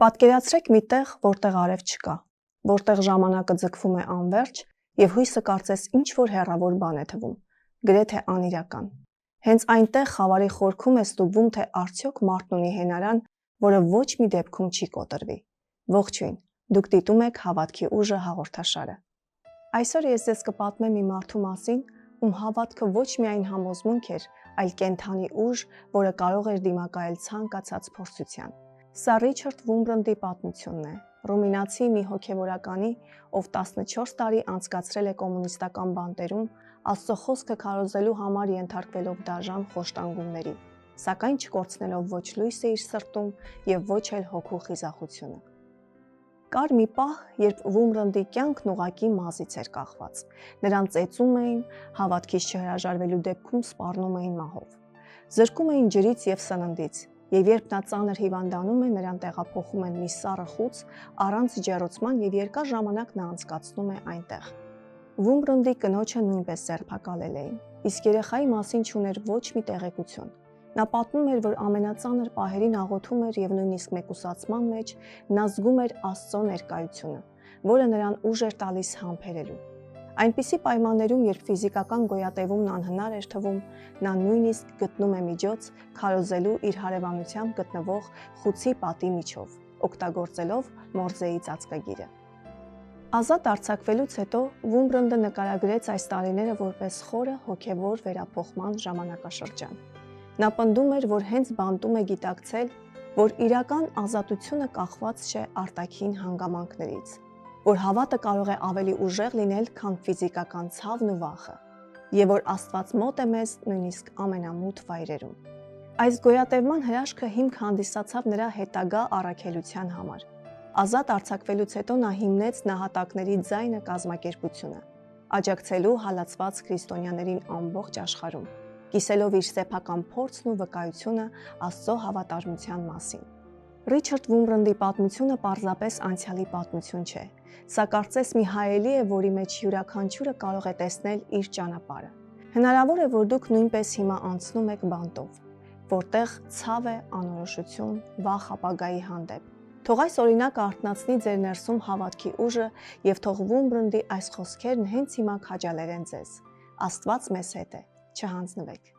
Պատկերացրեք մի տեղ, որտեղ արև չկա, որտեղ ժամանակը ձգվում է անվերջ եւ հույսը կարծես ինչ-որ հեռավոր բան է թվում, գրեթե անիրական։ Հենց այնտեղ խավարի խորքում է ստուգվում, թե արդյոք մարդն ունի հենարան, որը ոչ մի դեպքում չի կոտրվի։ Ողջույն, դուք դիտում եք Հավատքի ուժը հաղորդաշարը։ Այսօր ես ձեզ կպատմեմ մի մարդու մասին, ում հավատքը ոչ միայն համոզմունք էր, այլ կենդանի ուժ, որը կարող էր դիմակայել ցանկացած փորձության։ Սա Ռիչարդ Վումբրնդի պատմությունն է, ռումինացի մի հոգևորականի, ով 14 տարի անցկացրել է կոմունիստական բանտերում, Աստծո խոսքը քարոզելու համար ենթարկվելով դաժան խոշտանգումների, սակայն չկորցնելով ոչ լույսը իր սրտում եւ ոչ էլ հոգու խիզախությունը։ Կար մի պահ, երբ Վումբրնդի կյանքն ուղղակի մազից էր կախված։ Նրան ծեծում էին, հավատքից չհրաժարվելու դեպքում սպառնում էին մահով։ Զրկում էին ջրից եւ սննդից, եւ երբ նա ծանր հիվանդանում է, նրան տեղափոխում են մի սառը խուց, առանց ջեռոցման եւ երկար ժամանակ նա անցկացնում է այնտեղ։ Վումբրնդի կնոջը նույնպես ձերբակալել էին, իսկ երեխայի մասին չուներ ոչ մի տեղեկություն։ Նա պատմում էր, որ ամենածանր պահերին աղոթում էր եւ նույնիսկ մեկուսացման մեջ նա զգում էր Աստծո ներկայությունը, որը նրան ուժ էր տալիս համբերելու։ Այնպիսի պայմաններում, երբ ֆիզիկական գոյատևումն անհնար էր թվում, նա նույնիսկ գտնում է միջոց քարոզելու իր հարևանությամբ գտնվող խուցի պատի միջով, օգտագործելով Մորզեի ծածկագիրը։ Ազատ արձակվելուց հետո Վումբրնդը նկարագրեց այս տարիները որպես խորը հոգևոր վերափոխման ժամանակաշրջան։ Նա պնդում էր, որ հենց բանտում է գիտակցել, որ իրական ազատությունը կախված չէ արտաքին հանգամանքներից, որ հավատը կարող է ավելի ուժեղ լինել, քան ֆիզիկական ցավն ու վախը, եւ որ Աստված մոտ է մեզ նույնիսկ ամենամութ վայրերում։ Այս գոյատևման հրաշքը հիմք հանդիսացավ նրա հետագա առաքելության համար։ Ազատ արձակվելուց հետո նա հիմնեց նահատակների ձայնը կազմակերպությունը, աջակցելու հալածված քրիստոնյաներին ամբողջ աշխարհում, կիսելով իր սեփական փորձն ու վկայությունը Աստծո հավատարմության մասին։ Ռիչարդ Վումբրնդի պատմությունը պարզապես անցյալի պատմություն չէ, սա կարծես մի հայելի է, որի մեջ յուրաքանչյուրը կարող է տեսնել իր ճանապարհը։ Հնարավոր է, որ դուք նույնպես հիմա անցնում եք բանտով, որտեղ ցավ է, անորոշություն, վախ ապագայի հանդեպ։ Թող այս օրինակը արթնացնի ձեր ներսում հավատքի ուժը եւ թող Վումբրնդի այս խոսքերն հենց հիմա քաջալերեն ձեզ։ Աստված մեզ հետ է, չհանձնվեք։